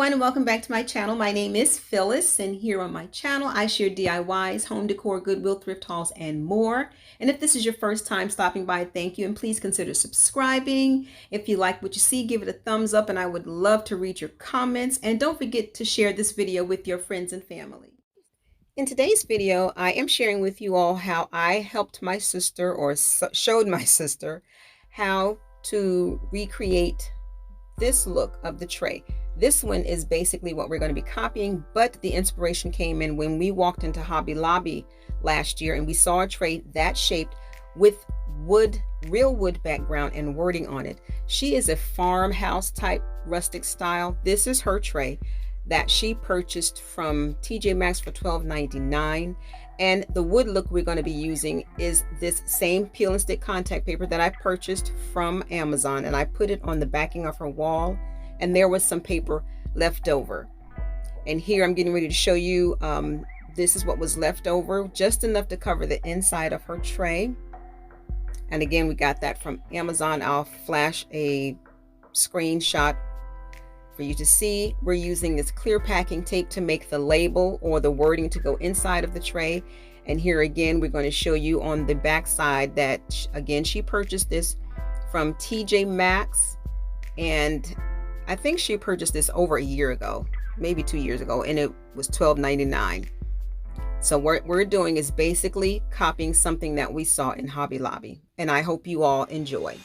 everyone, and welcome back to my channel. My name is Phyllis, and here on my channel I share DIYs, home decor, Goodwill, thrift hauls, and more. And if this is your first time stopping by, thank you, and please consider subscribing. If you like what you see, give it a thumbs up, and I would love to read your comments. And don't forget to share this video with your friends and family. In today's video, I am sharing with you all how I helped my sister, or showed my sister, how to recreate this look of the tray. This one is basically what we're going to be copying, but the inspiration came in when we walked into Hobby Lobby last year and we saw a tray that shaped with wood, real wood background and wording on it. She is a farmhouse type rustic style. This is her tray that she purchased from TJ Maxx for $12.99. And the wood look we're going to be using is this same peel and stick contact paper that I purchased from Amazon, and I put it on the backing of her wall, and there was some paper left over. And here I'm getting ready to show you, this is what was left over, just enough to cover the inside of her tray. And again, we got that from Amazon. I'll flash a screenshot for you to see. We're using this clear packing tape to make the label or the wording to go inside of the tray. And here again, we're going to show you on the back side that again, she purchased this from TJ Maxx, and I think she purchased this over a year ago, maybe 2 years ago, and it was $12.99. So what we're doing is basically copying something that we saw in Hobby Lobby, and I hope you all enjoy.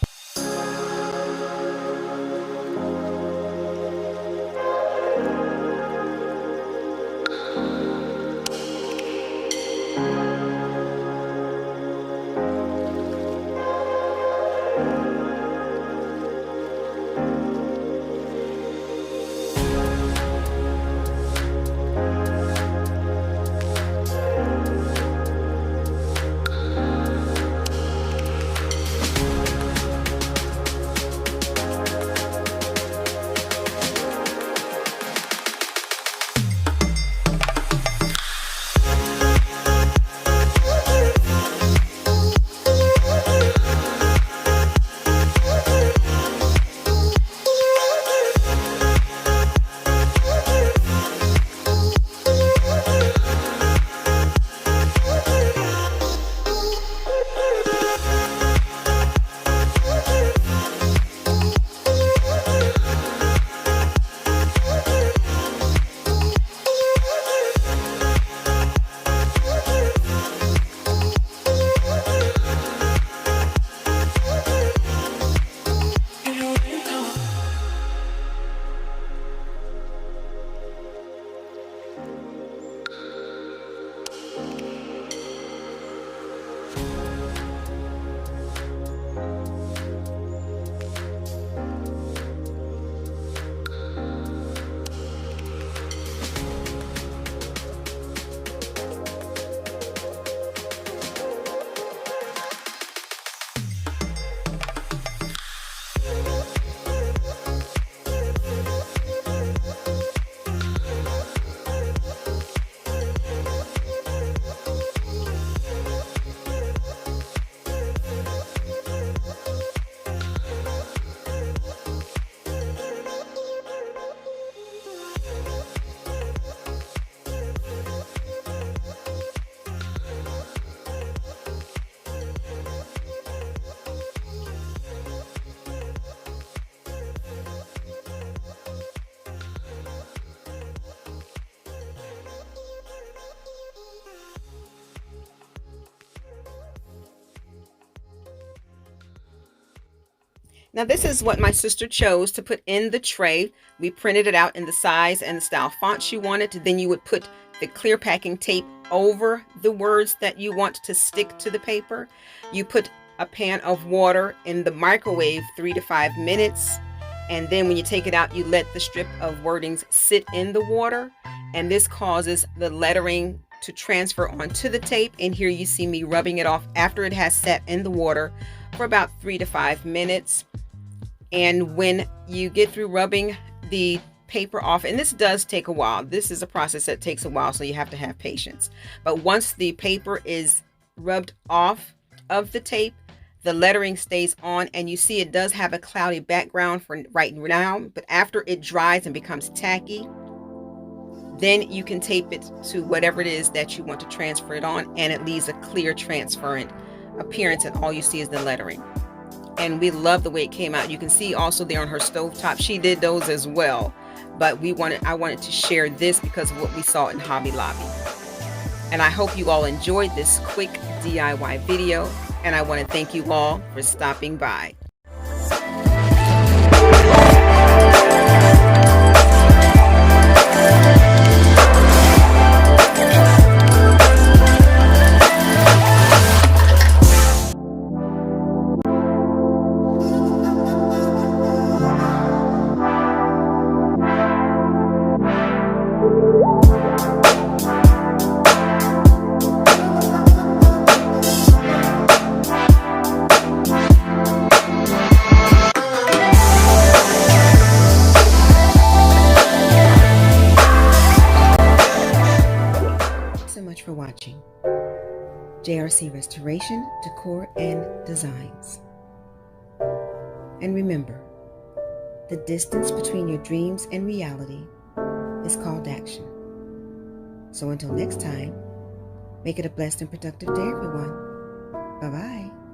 Now this is what my sister chose to put in the tray. We printed it out in the size and the style font she wanted. Then you would put the clear packing tape over the words that you want to stick to the paper. You put a pan of water in the microwave 3 to 5 minutes. And then when you take it out, you let the strip of wordings sit in the water. And this causes the lettering to transfer onto the tape. And here you see me rubbing it off after it has sat in the water for about 3 to 5 minutes. And when you get through rubbing the paper off, and this does take a while, this is a process that takes a while, so you have to have patience. But once the paper is rubbed off of the tape, the lettering stays on, and you see it does have a cloudy background for right now, but after it dries and becomes tacky, then you can tape it to whatever it is that you want to transfer it on, and it leaves a clear transparent appearance, and all you see is the lettering. And we love the way it came out. You can see also there on her stovetop, she did those as well, but I wanted to share this because of what we saw in Hobby Lobby. And I hope you all enjoyed this quick DIY video, and I want to thank you all for stopping by. For watching JRC Restoration, Decor, and Designs. And remember, the distance between your dreams and reality is called action. So until next time, make it a blessed and productive day, everyone. Bye-bye.